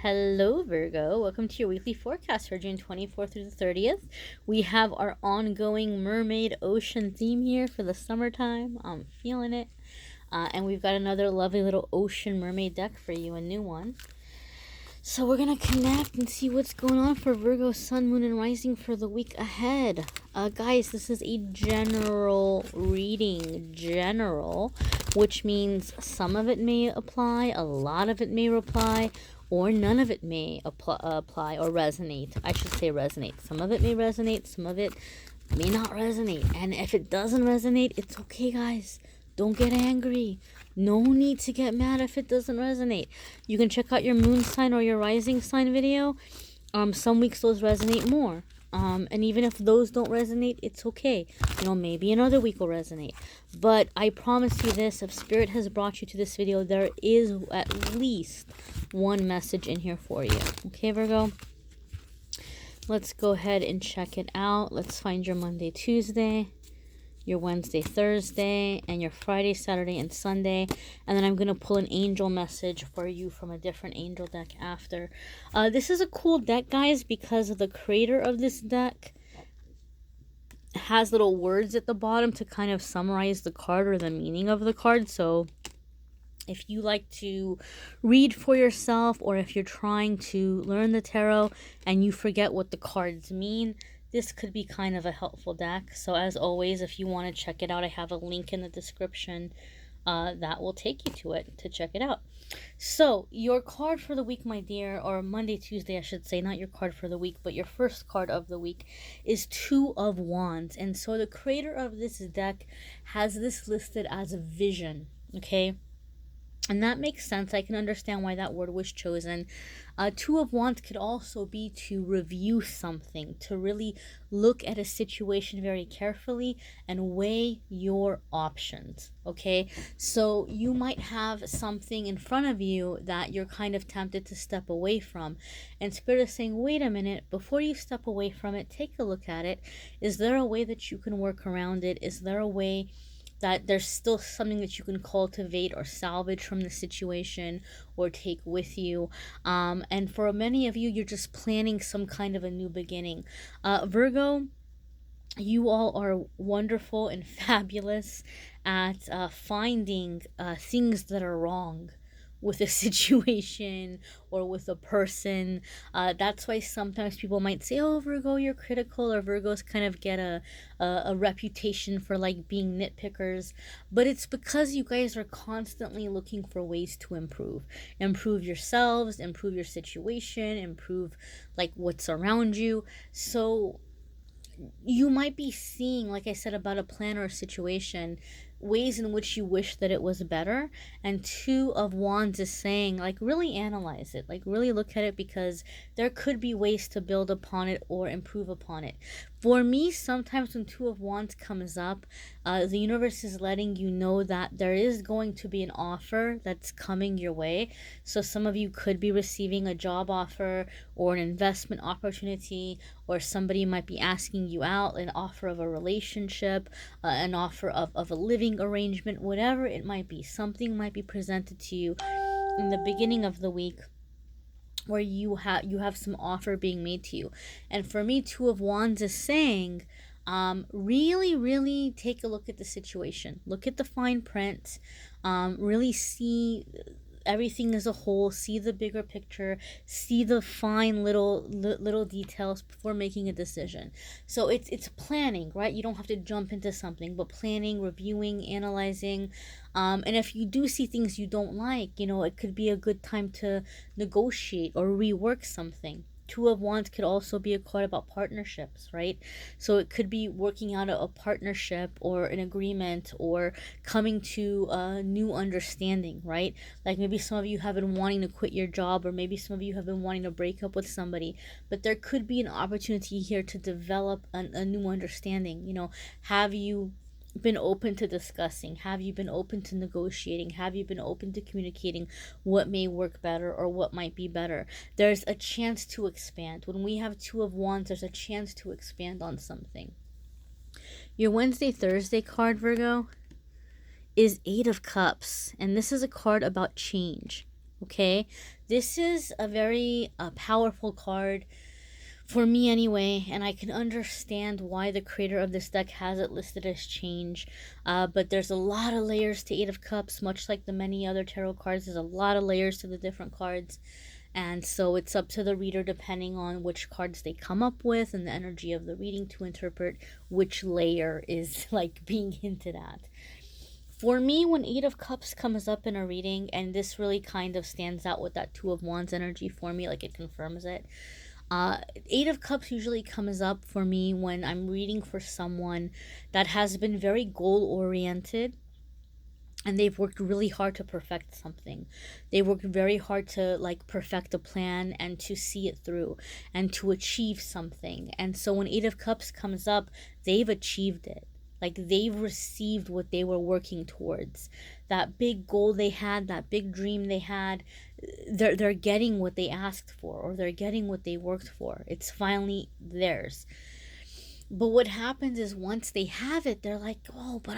Hello, Virgo. Welcome to your weekly forecast for June 24th through the 30th. We have our ongoing mermaid ocean theme here for the summertime. I'm feeling it. And we've got another lovely little ocean mermaid deck for you, a new one. So we're going to connect and see what's going on for Virgo, Sun, Moon, and Rising for the week ahead. Guys, this is a general reading. General, which means some of it may apply, a lot of it may apply, or none of it may apply or resonate. I should say resonate. Some of it may resonate, some of it may not resonate. And if it doesn't resonate, it's okay, guys. Don't get angry. No need to get mad if it doesn't resonate. You can check out your moon sign or your rising sign video. Some weeks those resonate more. And even if those don't resonate, it's okay. You know, maybe another week will resonate. But I promise you this, if Spirit has brought you to this video, there is at least one message in here for you. Okay, Virgo? Let's go ahead and check it out. Let's find your Monday, Tuesday, your Wednesday, Thursday, and your Friday, Saturday, and Sunday. And then I'm going to pull an angel message for you from a different angel deck after. This is a cool deck, guys, because the creator of this deck has little words at the bottom to kind of summarize the card or the meaning of the card. So if you like to read for yourself, or if you're trying to learn the tarot and you forget what the cards mean, this could be kind of a helpful deck. So as always, if you want to check it out, I have a link in the description that will take you to it to check it out. So your card for the week, my dear, or Monday, Tuesday, I should say, not your card for the week, but your first card of the week is Two of Wands. And so the creator of this deck has this listed as a vision, okay? And that makes sense. I can understand why that word was chosen. Two of Wands could also be to review something, to really look at a situation very carefully and weigh your options, okay? So you might have something in front of you that you're kind of tempted to step away from. And Spirit is saying, wait a minute, before you step away from it, take a look at it. Is there a way that you can work around it? Is there a way that there's still something that you can cultivate or salvage from the situation or take with you? And for many of you, you're just planning some kind of a new beginning. Virgo, you all are wonderful and fabulous at finding things that are wrong with a situation or with a person. That's why sometimes people might say, oh, Virgo, you're critical, or Virgos kind of get a reputation for like being nitpickers. But it's because you guys are constantly looking for ways to improve yourselves, improve your situation, improve like what's around you. So you might be seeing, like I said, about a plan or a situation, ways in which you wish that it was better. And Two of Wands is saying, like, really analyze it, like really look at it, because there could be ways to build upon it or improve upon it. For me, sometimes when Two of Wands comes up, the universe is letting you know that there is going to be an offer that's coming your way. So some of you could be receiving a job offer or an investment opportunity, or somebody might be asking you out, an offer of a relationship, an offer of a living arrangement, whatever it might be. Something might be presented to you in the beginning of the week where you have some offer being made to you. And for me, Two of Wands is saying, really take a look at the situation, look at the fine print, really see everything as a whole, see the bigger picture, see the fine little details before making a decision. So it's planning, right? You don't have to jump into something, but planning, reviewing, analyzing. And if you do see things you don't like, you know, it could be a good time to negotiate or rework something. Two of Wands could also be a card about partnerships, right? So it could be working out a partnership or an agreement, or coming to a new understanding, right? Like maybe some of you have been wanting to quit your job, or maybe some of you have been wanting to break up with somebody, but there could be an opportunity here to develop a new understanding. You know, have you been open to discussing? Have you been open to negotiating? Have you been open to communicating what may work better or what might be better? There's a chance to expand. When we have Two of Wands, there's a chance to expand on something. Your Wednesday, Thursday card, Virgo, is Eight of Cups. And this is a card about change. Okay, This is a very powerful card for me anyway, and I can understand why the creator of this deck has it listed as change. But there's a lot of layers to Eight of Cups, much like the many other tarot cards. There's a lot of layers to the different cards. And so it's up to the reader, depending on which cards they come up with and the energy of the reading, to interpret which layer is like being hinted at. For me, when Eight of Cups comes up in a reading, and this really kind of stands out with that Two of Wands energy for me, like it confirms it. Eight of Cups usually comes up for me when I'm reading for someone that has been very goal-oriented, and they've worked really hard to perfect something. They worked very hard to like perfect a plan and to see it through and to achieve something. And so when Eight of Cups comes up, they've achieved it. Like they've received what they were working towards. That big goal they had, that big dream they had, they're getting what they asked for, or they're getting what they worked for. It's finally theirs. But what happens is once they have it, they're like, oh, but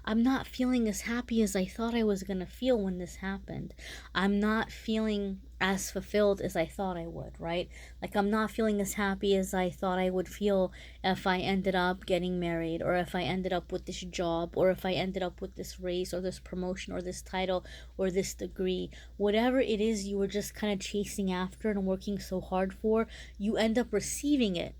I'm not feeling as happy as I thought I was going to feel when this happened. I'm not feeling as fulfilled as I thought I would, right? Like I'm not feeling as happy as I thought I would feel if I ended up getting married, or if I ended up with this job, or if I ended up with this raise or this promotion or this title or this degree. Whatever it is you were just kind of chasing after and working so hard for, you end up receiving it.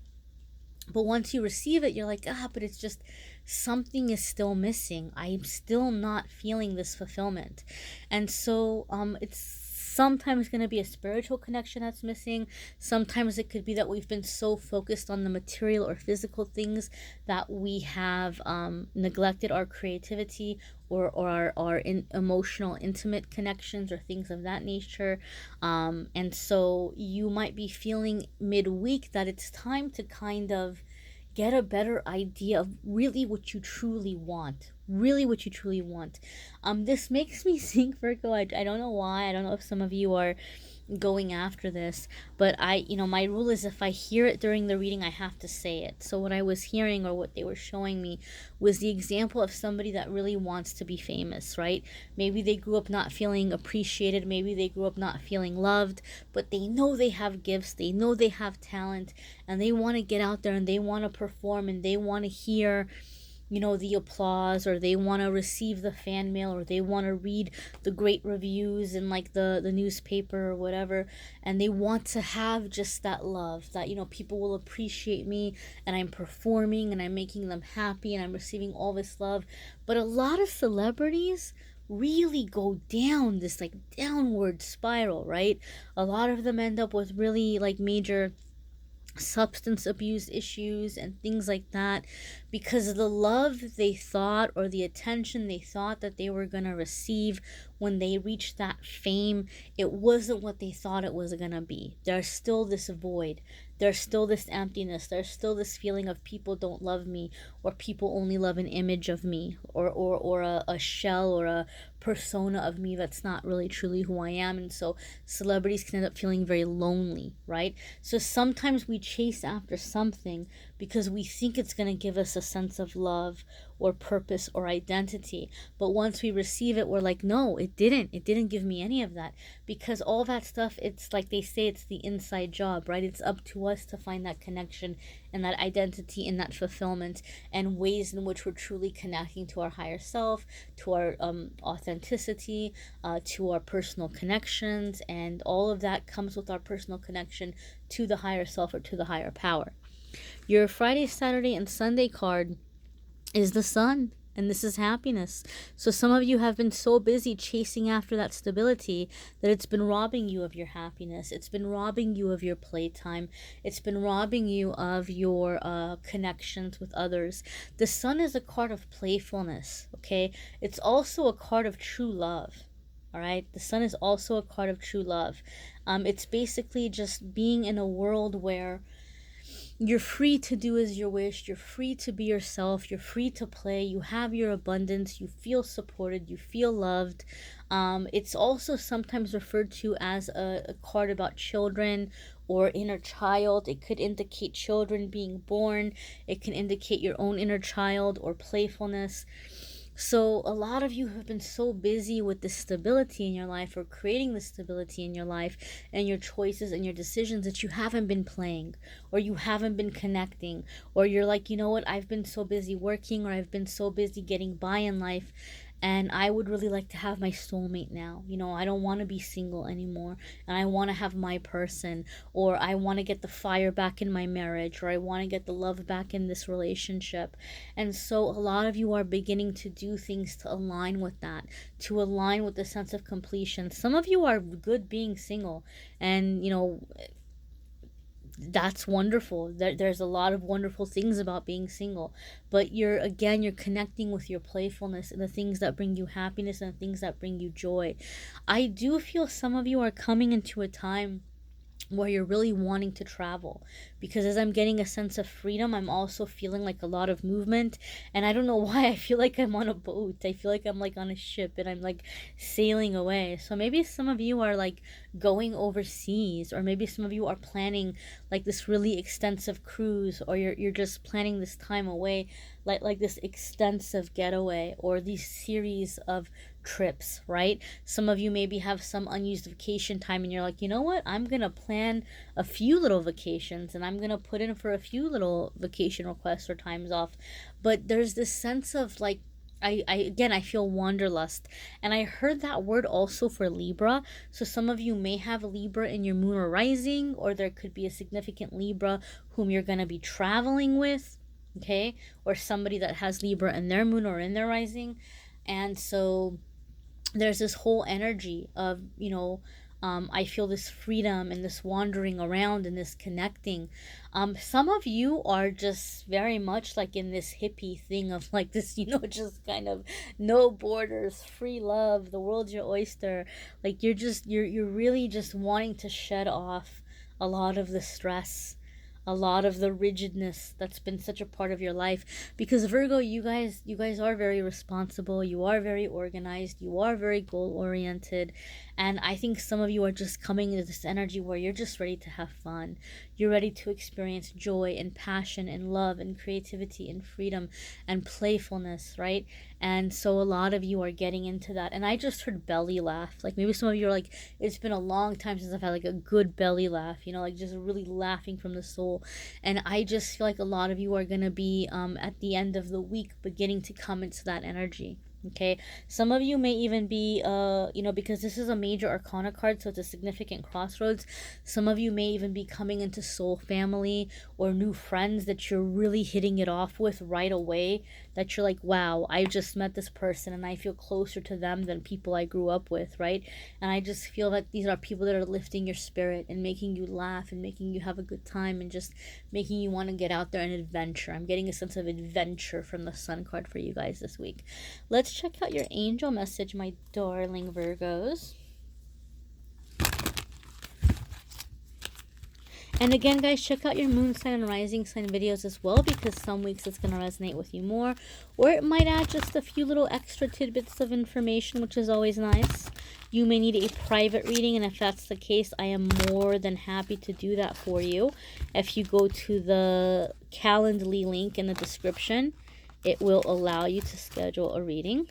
But once you receive it, you're like, but it's just something is still missing. I'm still not feeling this fulfillment. And so it's sometimes going to be a spiritual connection that's missing. Sometimes it could be that we've been so focused on the material or physical things that we have neglected our creativity or our emotional, intimate connections or things of that nature. And so you might be feeling midweek that it's time to kind of get a better idea of really what you truly want. Really what you truly want. This makes me think, Virgo. I don't know why. I don't know if some of you are going after this, but my rule is if I hear it during the reading, I have to say it. So what I was hearing, or what they were showing me, was the example of somebody that really wants to be famous, right? Maybe they grew up not feeling appreciated, maybe they grew up not feeling loved, but they know they have gifts, they know they have talent, and they want to get out there and they want to perform and they want to hear the applause, or they want to receive the fan mail, or they want to read the great reviews in like the newspaper or whatever, and they want to have just that love that people will appreciate me and I'm performing and I'm making them happy and I'm receiving all this love. But a lot of celebrities really go down this like downward spiral, right? A lot of them end up with really like major substance abuse issues and things like that, because the love they thought, or the attention they thought that they were going to receive when they reached that fame, it wasn't what they thought it was going to be. There's still this void, there's still this emptiness, there's still this feeling of people don't love me, or people only love an image of me, or a shell or a persona of me that's not really truly who I am. And so celebrities can end up feeling very lonely, right? So sometimes we chase after something because we think it's going to give us a sense of love or purpose or identity, but once we receive it, we're like, no, it didn't give me any of that. Because all that stuff, it's like they say, it's the inside job, right? It's up to us to find that connection and that identity and that fulfillment, and ways in which we're truly connecting to our higher self, to our authenticity, to our personal connections, and all of that comes with our personal connection to the higher self or to the higher power. Your Friday, Saturday, and Sunday card is the Sun, and this is happiness. So some of you have been so busy chasing after that stability that it's been robbing you of your happiness. It's been robbing you of your playtime. It's been robbing you of your connections with others. The Sun is a card of playfulness, okay? It's also a card of true love. All right, the Sun is also a card of true love. It's basically just being in a world where you're free to do as you wish. You're free to be yourself. You're free to play. You have your abundance. You feel supported. You feel loved. It's also sometimes referred to as a card about children or inner child. It could indicate children being born. It can indicate your own inner child or playfulness. So a lot of you have been so busy with the stability in your life, or creating the stability in your life and your choices and your decisions, that you haven't been playing, or you haven't been connecting, or you're like, you know what, I've been so busy working, or I've been so busy getting by in life, and I would really like to have my soulmate now. You know, I don't want to be single anymore, and I want to have my person, or I want to get the fire back in my marriage, or I want to get the love back in this relationship. And so a lot of you are beginning to do things to align with that, to align with the sense of completion. Some of you are good being single, and you know, that's wonderful. There's a lot of wonderful things about being single, but you're connecting with your playfulness and the things that bring you happiness and the things that bring you joy. I do feel some of you are coming into a time where you're really wanting to travel, because as I'm getting a sense of freedom, I'm also feeling like a lot of movement. And I don't know why, I feel like I'm on a boat. I feel like I'm like on a ship and I'm like sailing away. So maybe some of you are like going overseas, or maybe some of you are planning like this really extensive cruise, or you're just planning this time away, like this extensive getaway, or these series of trips, right? Some of you maybe have some unused vacation time, and you're like, you know what, I'm gonna plan a few little vacations, and I'm gonna put in for a few little vacation requests or times off. But there's this sense of like, I feel wanderlust. And I heard that word also for Libra. So some of you may have Libra in your moon or rising, or there could be a significant Libra whom you're going to be traveling with, okay? Or somebody that has Libra in their moon or in their rising. And so there's this whole energy of, you know, I feel this freedom and this wandering around and this connecting. Some of you are just very much like in this hippie thing of like this, you know, just kind of no borders, free love, the world's your oyster. Like you're really just wanting to shed off a lot of the stress, a lot of the rigidness that's been such a part of your life. Because Virgo, you guys are very responsible, you are very organized, you are very goal oriented. And I think some of you are just coming into this energy where you're just ready to have fun. You're ready to experience joy and passion and love and creativity and freedom and playfulness, right? And so a lot of you are getting into that. And I just heard belly laugh. Like maybe some of you are like, it's been a long time since I've had like a good belly laugh, you know, like just really laughing from the soul. And I just feel like a lot of you are going to be at the end of the week beginning to come into that energy. Okay, some of you may even be you know, because this is a major arcana card, so it's a significant crossroads. Some of you may even be coming into soul family or new friends that you're really hitting it off with right away, that you're like, wow, I just met this person and I feel closer to them than people I grew up with, right? And I just feel that these are people that are lifting your spirit and making you laugh and making you have a good time and just making you want to get out there and adventure. I'm getting a sense of adventure from the Sun card for you guys this week. Let's check out your angel message, my darling Virgos. And again, guys, check out your moon sign and rising sign videos as well, because some weeks it's going to resonate with you more, or it might add just a few little extra tidbits of information, which is always nice. You may need a private reading, and if that's the case, I am more than happy to do that for you. If you go to the Calendly link in the description, it will allow you to schedule a reading.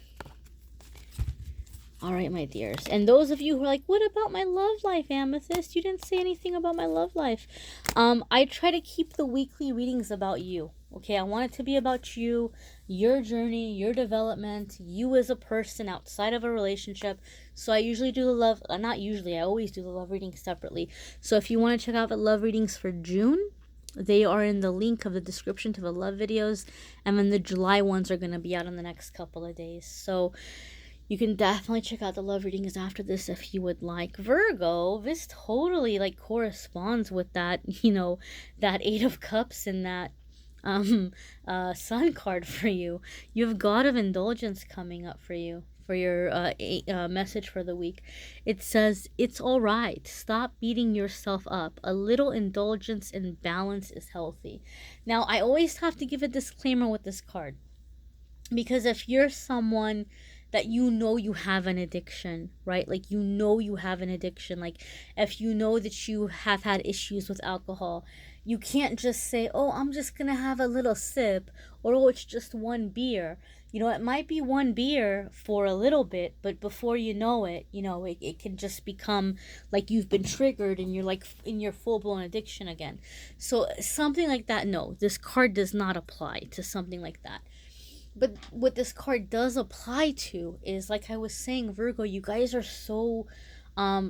All right, my dears. And those of you who are like, what about my love life, Amethyst? You didn't say anything about my love life. I try to keep the weekly readings about you. Okay, I want it to be about you, your journey, your development, you as a person outside of a relationship. So I usually do the love, not usually, I always do the love readings separately. So if you want to check out the love readings for June, they are in the link of the description to the love videos. And then the July ones are going to be out in the next couple of days. So you can definitely check out the love readings after this if you would like. Virgo, this totally like corresponds with that, you know, that Eight of Cups and that Sun card for you. You have God of Indulgence coming up for you for your message for the week. It says, it's all right. Stop beating yourself up. A little indulgence and balance is healthy. Now, I always have to give a disclaimer with this card, because if you're someone that you know you have an addiction, right? Like you know you have an addiction. Like if you know that you have had issues with alcohol, you can't just say, oh, I'm just going to have a little sip, or oh, it's just one beer. You know, it might be one beer for a little bit, but before you know it, you know, it can just become like you've been triggered and you're like in your full blown addiction again. So something like that, no, this card does not apply to something like that. But what this card does apply to is, like I was saying, Virgo, you guys are so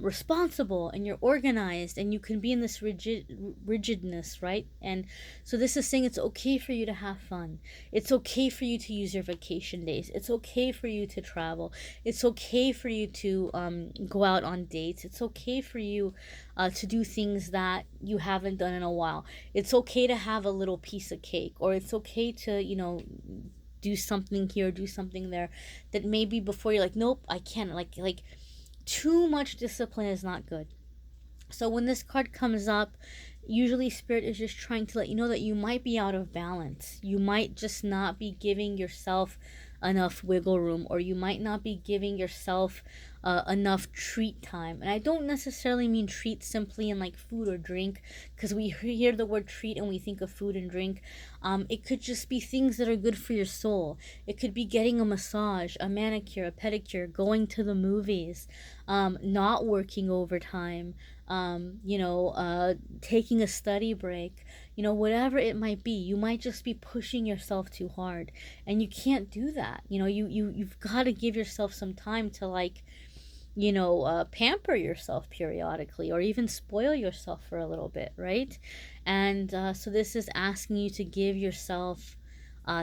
responsible and you're organized and you can be in this rigidness, right? And so this is saying it's okay for you to have fun. It's okay for you to use your vacation days. It's okay for you to travel. It's okay for you to go out on dates. It's okay for you to do things that you haven't done in a while. It's okay to have a little piece of cake, or it's okay to, you know, do something here, do something there, that maybe before you're like, nope, I can't. Like too much discipline is not good. So when this card comes up, usually Spirit is just trying to let you know that you might be out of balance. You might just not be giving yourself enough wiggle room, or you might not be giving yourself enough treat time. And I don't necessarily mean treat simply in like food or drink, because we hear the word treat and we think of food and drink. It could just be things that are good for your soul. It could be getting a massage, a manicure, a pedicure, going to the movies, not working overtime, taking a study break, whatever it might be. You might just be pushing yourself too hard, and you can't do that. You've got to give yourself some time to, like, pamper yourself periodically, or even spoil yourself for a little bit, right? And so this is asking you to give yourself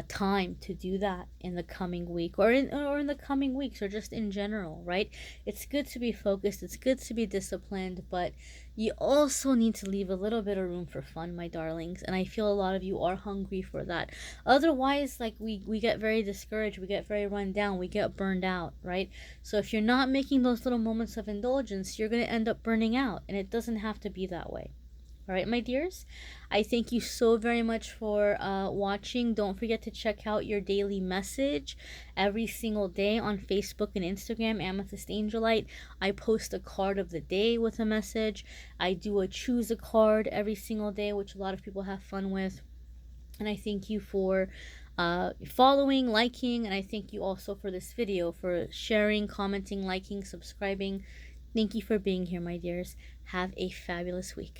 time to do that in the coming week, or in the coming weeks, or just in general, right? It's good to be focused, it's good to be disciplined, but you also need to leave a little bit of room for fun, my darlings. And I feel a lot of you are hungry for that. Otherwise, like, we get very discouraged, we get very run down, we get burned out, right? So if you're not making those little moments of indulgence, you're going to end up burning out, and it doesn't have to be that way. All right, my dears, I thank you so very much for watching. Don't forget to check out your daily message every single day on Facebook and Instagram, Amethyst Angellight. I post a card of the day with a message. I do a choose a card every single day, which a lot of people have fun with. And I thank you for following, liking, and I thank you also for this video, for sharing, commenting, liking, subscribing. Thank you for being here, my dears. Have a fabulous week.